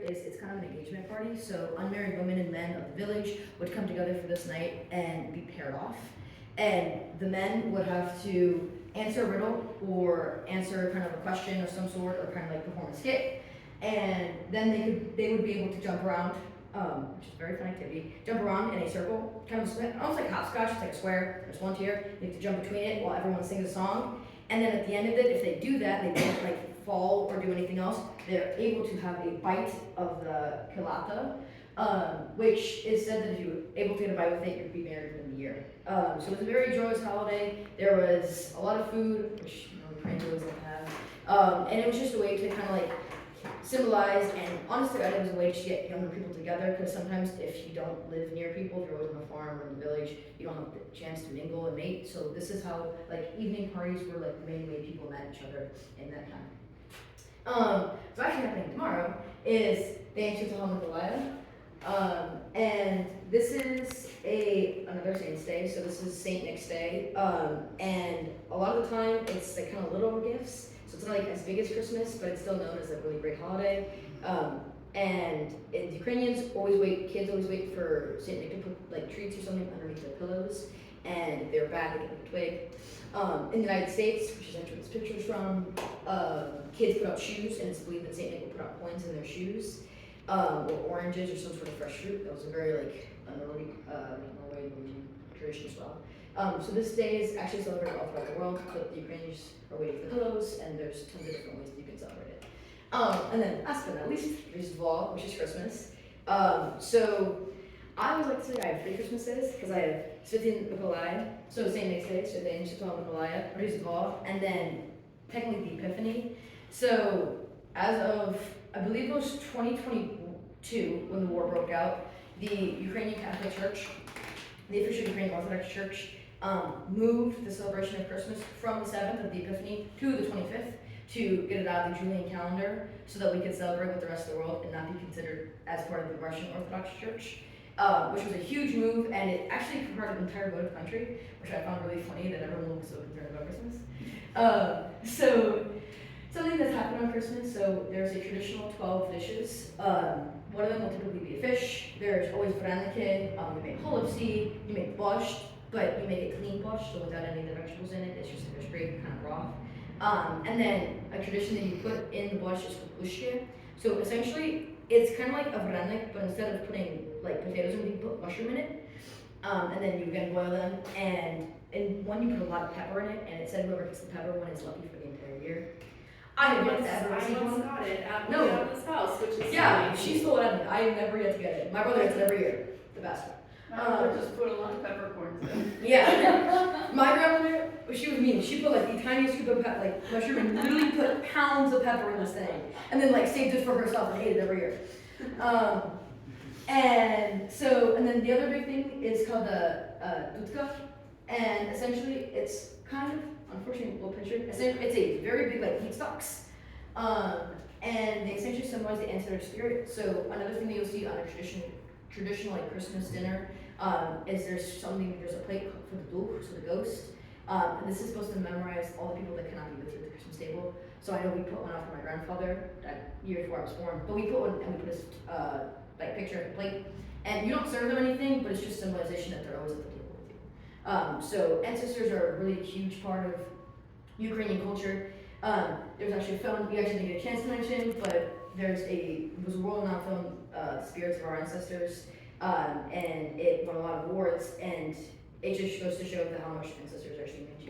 is it's kind of an engagement party. So unmarried women and men of the village would come together for this night and be paired off. And the men would have to answer a riddle or answer kind of a question of some sort or kind of like perform a skit. And then they would be able to jump around, which is a very fun activity. Jump around in a circle, kind of almost like hopscotch. It's like a square. There's one tier. You have to jump between it while everyone sings a song. And then at the end of it, if they do that, they don't like fall or do anything else. They're able to have a bite of the kilata, which is said that if you were able to get a bite with it, you'd be married within the year. So it was a very joyous holiday. There was a lot of food, which Ukrainians always like to have, and it was just a way to kind of like symbolize, and honestly, it was a way to get younger people together, because sometimes if you don't live near people, if you're always on the farm or in the village, you don't have the chance to mingle and mate. So this is how like evening parties were like the main way people met each other in that time. So actually happening tomorrow is the Ancient Hanukkah. And this is another Saint's Day, so this is Saint Nick's Day, and a lot of the time it's like kind of little gifts, so it's not like as big as Christmas, but it's still known as a really great holiday. And Ukrainians kids always wait for Saint Nick to put like treats or something underneath their pillows, and if they're bad, they get a twig. In the United States, which is actually what this picture is from, kids put out shoes, and it's believed that Saint Nick will put out coins in their shoes. Or oranges or some sort of fresh fruit. That was a very like Norwegian tradition as well. So this day is actually celebrated all throughout the world, but the Ukrainians are waiting for the pillows, and there's tons of different ways that you can celebrate it. And then last but not least, there's Vol, which is Christmas. So I always like to say I have 3 Christmases, because I have Svitin Nikolai, so St. Nick's Day, so then Svitin Nikolai, Riz Vol, and then technically the Epiphany. So as of, I believe it was 2022 when the war broke out, the Ukrainian Catholic Church, the official Ukrainian Orthodox Church, moved the celebration of Christmas from the 7th of the Epiphany to the 25th to get it out of the Julian calendar so that we could celebrate with the rest of the world and not be considered as part of the Russian Orthodox Church, which was a huge move, and it actually covered the entire votive country, which I found really funny that everyone was so concerned about Christmas. So something that's happened on Christmas, so there's a traditional 12 dishes. One of them will typically be a fish. There's always varaniki, you make holubtsi, you make borscht, but you make it clean borscht, so without any of the vegetables in it. It's just like a straight kind of broth. And then a tradition that you put in the borscht is kukushke. So essentially, it's kind of like a varenik, but instead of putting like potatoes in it, you put mushroom in it. And then you again boil them, and one you put a lot of pepper in it, and it said whoever gets the pepper one is lucky for the entire year. I have yet to ever receive one. I once got it at No. Leona's house, which is Yeah, funny. she stole it out of me. I have never yet to get it. My brother gets it every year. The best one. My mother just put a lot of peppercorns in. Yeah. My grandmother, she was mean. She put like the tiniest scoop of like mushroom and literally put pounds of pepper in this thing, and then like saved it for herself and ate it every year. And then the other big thing is called the dutka, and essentially it's kind of, unfortunately, we'll picture it. It's a very big like meat stalks, and they essentially symbolize the ancestor spirit. So another thing that you'll see on a traditional like Christmas dinner is there's a plate for the duch, so the ghost. And this is supposed to memorize all the people that cannot be with you at the Christmas table. So I know we put one out for my grandfather that year before I was born, but we put one and we put his like picture at the plate. And you don't serve them anything, but it's just symbolization that they're always at the table with you. So ancestors are a really huge part of Ukrainian culture. There's actually a film we actually didn't get a chance to mention, but it was a world-renowned film, Spirits of Our Ancestors, and it won a lot of awards, and it just goes to show how much ancestors actually mean to you.